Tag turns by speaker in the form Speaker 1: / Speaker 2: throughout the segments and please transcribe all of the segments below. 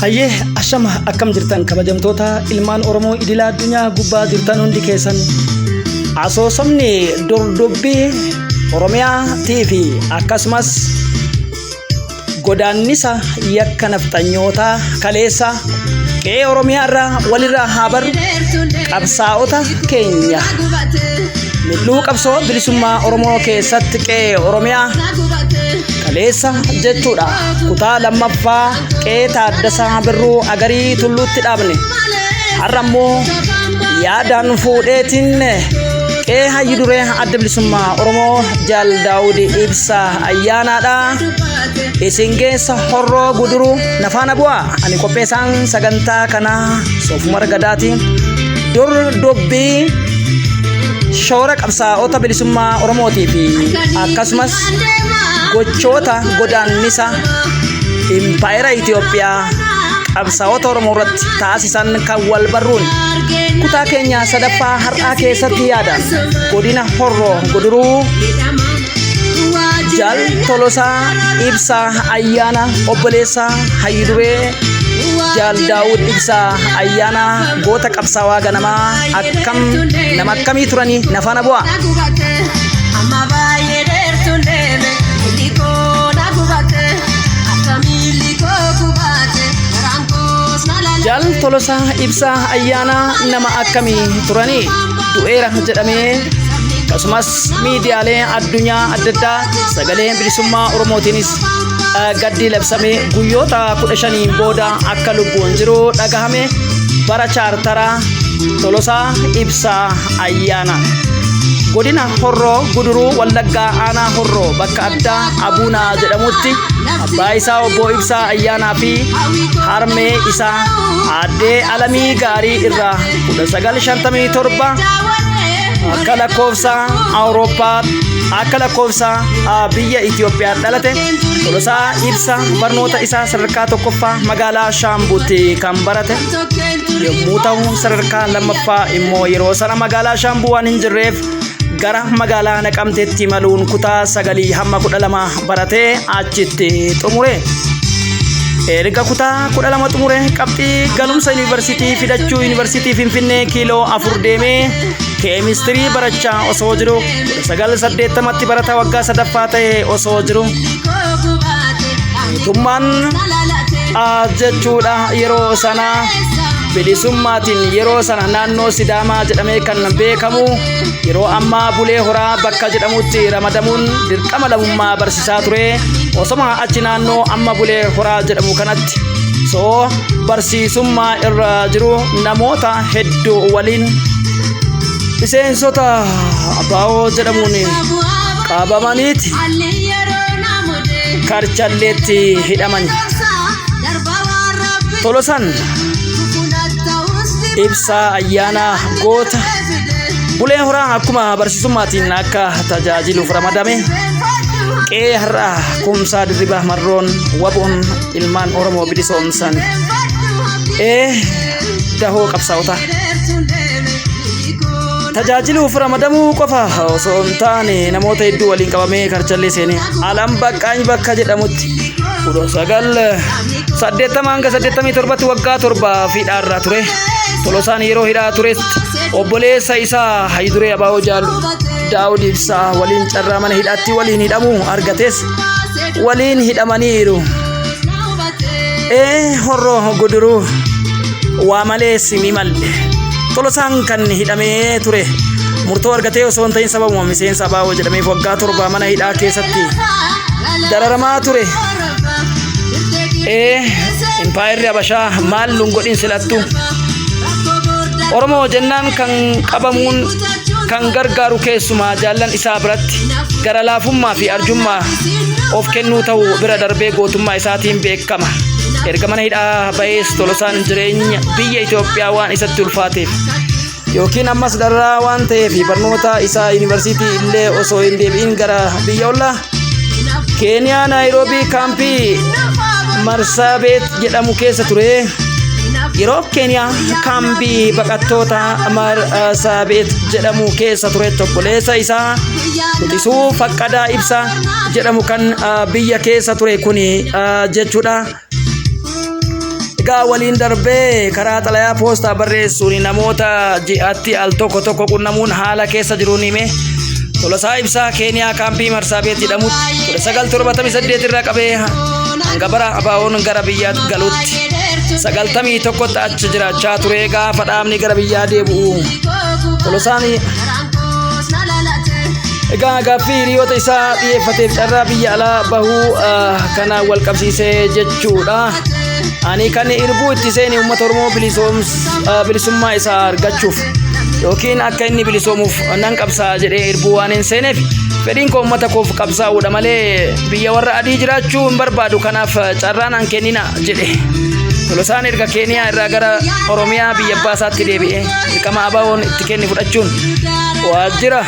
Speaker 1: Hayyee ashama akkam jirtan kabajamtoota ilmaan Oromoo idila addunyaa gubbaa jirtan hundi keessan asoosamni dordobbii Oromiyaa TV akkasumas godaannisa yakka nafxanyoota kaleessa qe'ee Oromiyaa irraa walirraa habaru qabsaa'ota keenya milluu qabsoo bilisummaa Oromoo keessatti qe'ee Oromiyaa kaleessa jechuudha kutaa lammaffaa qe'ee Taaddasaa Birruu Agarii Tulluutti dhaabne har'ammoo yaadaan fuudheetiin qe'ee hayyu duree adda bilisummaa Oromoo Jaal Daawud Ibsaa ayyaanaadha isin geessa horroo guduruu nafaana bu'aa ani qopheessaan sagantaa kanaa Soofumar Gadaatiin dordobbii shoora qabsaa'ota bilisummaa Oromootii fi akkasumas gochoota godaannisa impaayera Itoophiyaa qabsaa'ota Oromoo irratti taasisan kan wal barruun kutaa keenya sadaffaa har'aa keessatti yaadan godina horroo guduruu Jaal Tolosaa Ibsaa ayyaana obboleessa hayyu duree Jaal Daawud Ibsaa ayyaana goota qabsaawaa ganamaa akkam nama akkamii turanii nafaana bu'aa. Jaal Tolosaa Ibsaa ayyaana nama akkamii turanii du'eera jedhamee akkasumas miidiyaalee addunyaa adda addaa sagalee bilisummaa Oromootiinis gaddi labsame guyyoota 15 booda akka lubbuun jiru dhagahame bara chaartaraa Tolosaa Ibsaa ayyaana godina horroo guduruu Wallaggaa aanaa horroo bakka addaa Abuunaa jedhamutti abbaa isaa obbo Ibsaa ayyaanaa fi harmee isaa addee Alamii Gaarii irraa 1957 akka lakkoofsa Awurooppaa akka lakkoofsa biyya Itoophiyaa dhalate Tolosaa Ibsaa barnoota isaa sadarkaa tokkoffaa magaalaa Shaambuutti kan barate yommuu ta'u sadarkaa lammaffaa immoo yeroo sana magaalaa Shaambuu waan hin jirreef gara magaalaa Naqamteetti maluun kutaa 9 hamma 12 baratee achitti xumure. Erga kutaa 12 xumure qabxii galumsa yuunivarsiitii fidachuu yuunivarsiitii Finfinnee kiiloo 4 deemee keemistirii barachaa osoo jiru 1980tti barata waggaa sadaffaa ta'e osoo jiru mootummaan jechuudha yeroo sana bilisummaatiin yeroo sana naannoo Sidaamaa jedhamee kan beekamu yeroo ammaa Bulee Horaa bakka jedhamutti ramadamuun dirqama lammummaa barsiisaa ture osoma achi naannoo amma Bulee Horaa jedhamu kanatti soo barsiisummaa irra jiru namoota hedduu waliin miseensota abaa'oo jedhamuun qabamaniiti Karchalleetti hidhaman. Tolosaan Ibsaa ayyaana goota Bulee Horaa akkuma barsiisummaatiin akka tajaajiluuf ramadame qe'ee har'aa Kumsaa Dirribaa Marroon waboon ilmaan Oromoo bilisoomsan dahoo qabsaa'ota tajaajiluuf ramadamuu qofa osoo hin taane namoota hedduu waliin qabamee Karchallee seenee alam baqqaany bakka jedhamutti 1980 hanga 87 waggaa 7 hidhaarra ture. Tolosaan yeroo hidhaa turetti obboleessa isaa hayyu duree Abaa'oo Jaal Daawud Ibsaa waliin carraa mana hidhaatti waliin hidhamuu argates waliin hidhamaniiru. Horroo guduruu waa malee simi malle Tolosaan kan hidhamee ture murtoo argatee osoo hin ta'in sababuma miseensa Abaa'oo jedhameef waggaa 7 mana hidhaa keessatti dararamaa ture. Impaayerri Habashaa maal lungodhin silattu Oromoo jennaan kan qabamuun kan gargaaru keessumaa jaallan isaa biratti gara laafummaa fi arjummaa of kennuu ta'uu bira darbee gootummaa isaatiin beekama. Erga mana hidhaa ba'ees Tolosaan jireenya biyya Itoophiyaa waan isatti ulfaateef yookiin ammas darraa waan ta'eef barnoota isaa yuunivarsiitii illee osoo hin deebi'in gara biyya ollaa Keeniyaa Naayiroobii kaampii Marsaabeet jedhamu keessa ture. Yeroo Keeniyaa kaampii baqattoota Marsaabeet jedhamu keessa ture obboleessa isaa Quxisuu Faqqadaa Ibsaa jedhamu kan biyya keessa ture kuni jechuudha. Egaa waliin darbee karaa xalayaa poostaa barreessuun namoota ji'atti al tokko qunnamuun haala keessa jiruun hime. Tolosaa Ibsaa Keeniyaa kaampii Marsaabeet jedhamutti 1978 irraa qabee hanga bara ABO'n gara biyyaatti galutti 91tti achi jiraachaa ture. Gaafa dhaabni gara biyyaa deebi'u Tolosaan egaa gaaffii hiriyoota isaa dhiyeeffateef carraa biyya alaa bahuu kana wal qabsiisee jechuudha. Ani kan irbuu itti seeni uummata Oromoo bilisummaa isaa argachuuf yookiin akka inni bilisoomuuf nan qabsaa jedhee irbuu waan hin seeneef fedhiin koo uummata koof qabsaa'uudha malee biyya warra adii jiraachuu hin barbaadu. Kanaaf carraan an kennina jedhe. Tolosaan erga Keeniyaa irraa gara Oromiyaa biyya abbaa isaatti deebi'e dirqama ABO'n itti kenne fudhachuun waajjira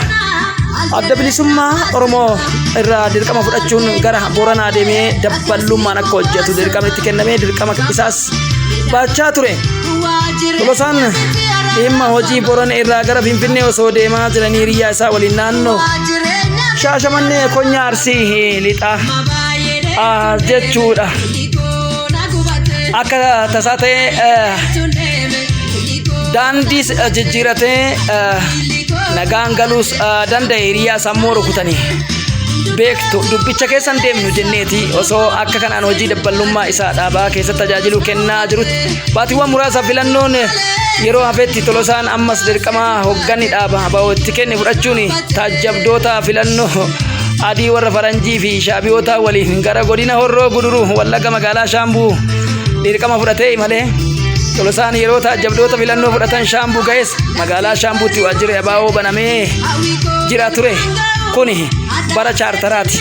Speaker 1: adda bilisummaa Oromoo irraa dirqama fudhachuun gara Booranaa deemee dabbalummaan akka hojjetu dirqama itti kennamee dirqama isaas baachaa ture. Tolosaan dhimma hojii Boorana irraa gara Finfinnee osoo deemaa jiranii hiriyaa isaa waliin naannoo Shaashamannee Konyaa Arsii lixaa jechuudha. Akka tasaa ta'ee daandii jijjiiratee nagaan galuus danda'e hiriyaa sammuu rukutanii beektu dubbicha keessan deemnu jenneeti osoo akka kanaan hojii dabballummaa isaa dhaabaa keessatti tajaajilu kennaa jirutti baatiiwwan muraasa filannoon yeroo hafetti Tolosaan ammas dirqama hogganni dhaaba ABO itti kenne fudhachuun taajjabdoota filannoo adii warra faranjii fi shaabiyoota waliin gara godina Horroo Guduruu Wallaga magaalaa Shaambuu dirqama fudhatee malee Tolosaan yeroo taajjabdoota filannoo fudhatan Shaambuu ga'es magaalaa Shaambuutti waajjirri ABO banamee jira ture. Kuni bara chaartaraati.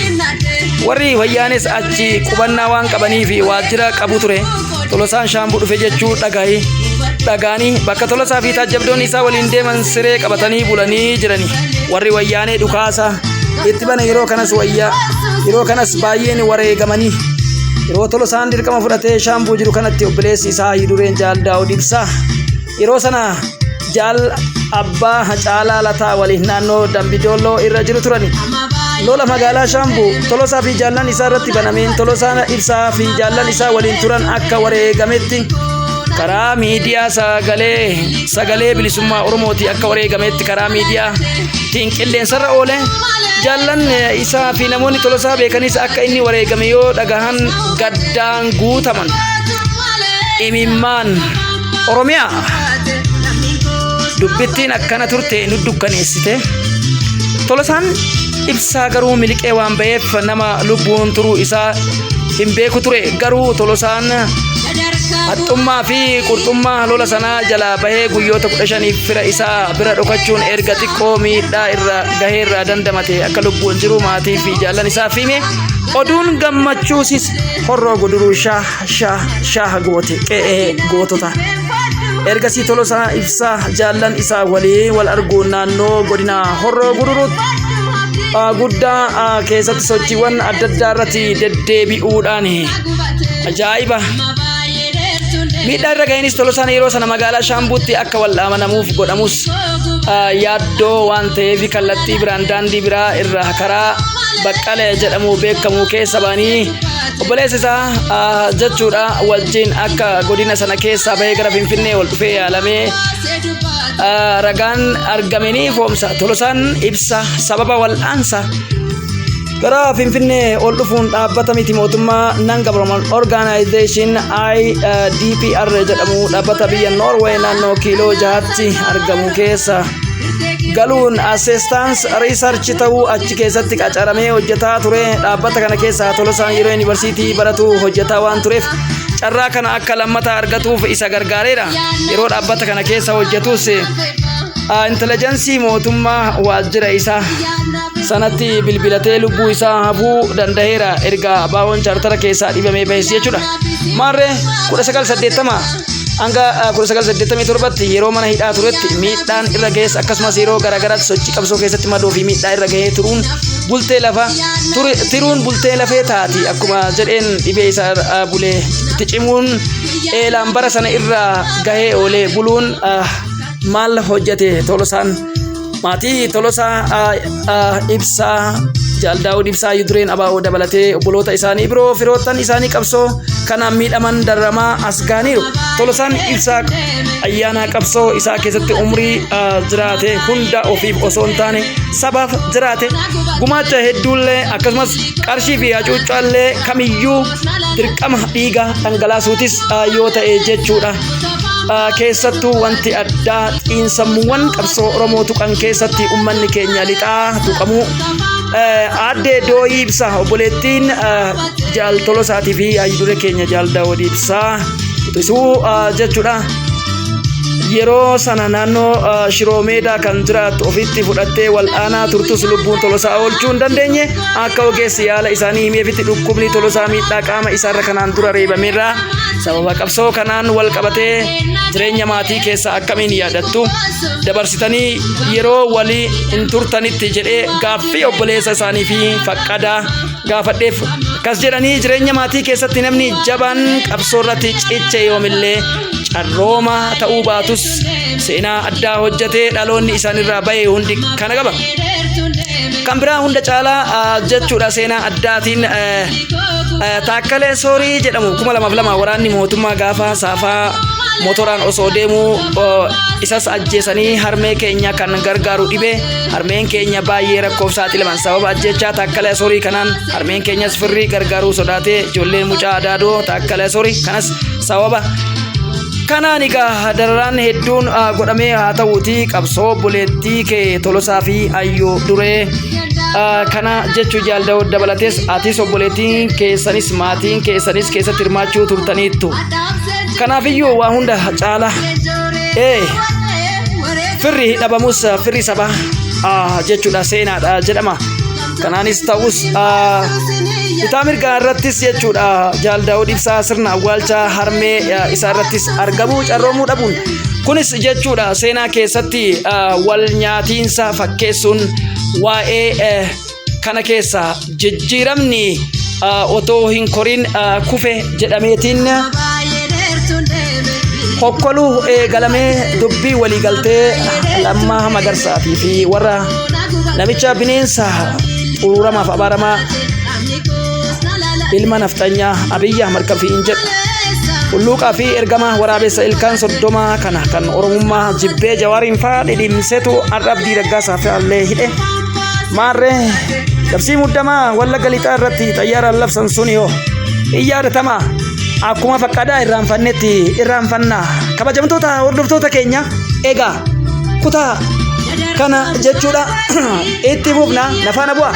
Speaker 1: Warri wayyaanes achi qubannaa waan qabanii fi waajjira qabu ture. Tolosaan Shaambuu dhufe jechuu dhagaanii bakka Tolosaa fi taajjabdoonni isaa waliin deeman siree qabatanii bulanii jirani. Warri wayyaanee dhukaasa itti bana yeroo kanas baay'een wareegamanii. Yeroo Tolosaan dirqama fudhatee Shaambuu jiru kanatti obboleessi isaa Hidureen Jaal Daawud Ibsaa yeroo sana Jaal Abbaa Caalaa Lataa waliin naannoo Dambidolloo irra jiru turani. Lola magaalaa Shaambuu Tolosaa fi jaallan isaa irratti banameen Tolosaan Ibsaa fi jaallan isaa waliin turan akka wareegametti karaa miidiyaa sagalee bilisummaa Oromooti akka wareegametti karaa miidiyaa qilleensarra oole. Jaallan isaa fi namoonni Tolosaa beekanis akka inni wareegame yoo dhagahan gaddaan guutaman. Imimmaan Oromiyaa dubbittiin akkana turte nu dukkaneessite. Tolosaan Ibsaa garuu miliqee waan ba'eef nama lubbuun turuu isaa hin beeku ture. Garuu Tolosaan haxxummaa fi qurxummaa lola sanaa jalaa bahee guyyoota 15 fira isaa bira dhokachuun erga xiqqoo miidhaa irra gaheerraa dandamate akka lubbuun jiru maatii fi jaallan isaa hime. Oduun gammachuusis Horroo Guduruu shaah goote qe'ee gootota. Ergasii Tolosaa Ibsaa jaallan isaa waliin wal arguun naannoo godina Horroo Guduruutti guddaa keessatti sochiiwwan adda addaa irratti deddeebi'uudhaan ajaa'iba miidhaa irra gahinis Tolosaan yeroo sana magaalaa Shaambuutti akka wal dhaamanamuuf godhamus yaaddoo waan ta'eef kallattii biraan daandii biraa irra karaa Baqqalee jedhamu beekamu keessa ba'anii obboleessi isaa jechuudha wajjin akka godina sana keessaa bahee gara Finfinnee ol dhufee yaalamee ragaan argamanii foomsa. Tolosaan Ibsaa sababa wal'aansa gara Finfinnee ol dhufuun dhaabbata miti mootummaa Non-Governmental Organization IDPR jedhamu dhaabbata biyya Norway naannoo kiiloo 6tti argamu keessa galuun assistance research ta'uu achi keessatti qacaramee hojjetaa ture. Dhaabbata kana keessa Tolosaan yeroo yuunivarsiitii baratu hojjetaa waan tureef carraa kana akka lammataa argatuuf isa gargaareera. Yeroo dhaabbata kana keessa hojjetus intelligensii mootummaa waajjira isaa sanatti bilbilatee lubbuu isaa hafuu danda'eera erga ABO'n chaartara keessaa dhibamee bahes jechuudha. Maarree 1980 hanga 1987tti yeroo mana hidhaa turetti miidhaan irra gahes akkasumas yeroo garaagaraatti sochii qabsoo keessatti madoo fi miidhaa irra gahee turuun bultee lafee taati. Akkuma jedheen dhibee isaa bulee itti cimuun eelaan bara sana irra gahee oolee buluun maal hojjete Tolosaan maatii Tolosaa Ibsaa Jaal Daawud Ibsaa Yudureen Abaa'oo dabalatee obboloota isaanii biroo firoottan isaanii qabsoo kanaan miidhaman dararamaa as ga'aniiru. Tolosaan Ibsaa ayyaana qabsoo isaa keessatti umrii jiraate hunda ofiif osoo hin taane sabaaf jiraate gumaacha hedduullee akkasumas qarshii fi hacuuccaallee kamiyyuu dirqama dhiiga dhangalaasuutis yoo ta'e jechuudha. Keessattuu wanti addaa xiinsammuuwwan qabsoo Oromoo tuqan keessatti ummanni keenya lixaa tuqamuu aadde Dooyii Ibsaa obboleettiin Jaal Tolosaatii fi hayyudure keenya Jaal Daawud Ibsaa utisuu jechuudha. Yeroo sana naannoo Shiroo Meedaa kan jiraattu ofitti fudhattee wal'aanaa turtus lubbuun Tolosaa oolchuu hin dandeenye akka ogeessi yaala isaanii himeefitti dhukkubni Tolosaa miidhaa qaama isaarra kanaan dura reebameerraa sababa qabsoo kanaan wal qabatee jireenya maatii keessa akkamiin yaadattu dabarsitanii yeroo walii hin turtanitti jedhee gaaffii obboleessa isaanii fi faqqadaa gaafadheef akkas jedhanii jireenya maatii keessatti namni jabaan qabsoo irratti ciche yoomillee carrooma ta'uu baatus seenaa addaa hojjetee dhaloonni isaanirraa bahe hundi kana qaba. Kan biraa hunda caalaa jechuudha seenaa addaatiin Taakkalee Soorii jedhamu 2002 waraanni mootummaa gaafa saafaa motoraan osoo deemuu isas ajjeesanii harmee keenya kan gargaaru dhibe harmeen keenya baay'ee rakkoof saaxilaman sababa ajjechaa Taakkalee Soorii kanaan harmeen keenyas firrii gargaaruu sodaatee ijoolleen mucaa Adaadoo Taakkalee Soorii kanas sababa kanaan egaa dararaan hedduun godhamee haa ta'uuti qabsoo obboleettii kee Tolosaa fi Hayyuduree kana jechuu Jaal Daawud dabalatees atis obboleettiin keessanis maatiin keessanis keessatti hirmaachuu turtaniittu. Kanaafiyyuu waa hunda caala firri dhabamus firri saba jechuudha seenaadha jedhama. Kanaanis ta'us bitaa mirgaa irrattis jechuudha Jaal Daawud Ibsaa sirna awwaalchaa harmee isaa irrattis argamuu carroomuu dhabuun kunis jechuudha seenaa keessatti wal nyaatiinsa fakkeessuun waa'ee kana keessa jijjiiramni otoo hin korin kufe jedhameetiin hokkoluu eegalamee dubbii waliigaltee Lammaa Magarsaatii fi warra namicha bineensa ururamaaf abaaramaa ilma naftanyaa Abiyyi Ahmad Kafiin jedhu hulluuqaa fi ergama waraabessa ilkaan soddoma kana kan Oromummaa jibbee Jawaariin faa dhidhimsetu Arrabdii Raggaasaa fa'aallee hidhe maarree dabsii muddamaa Wallagga Lixaa irratti xayyaaraan labsan suni yoo iyyaadatamaa akkuma faqqadaa irraanfannetti irraanfannaa kabajamtoota hordoftoota keenya egaa kutaa kana jechuudha itti fufna nafaana bu'a.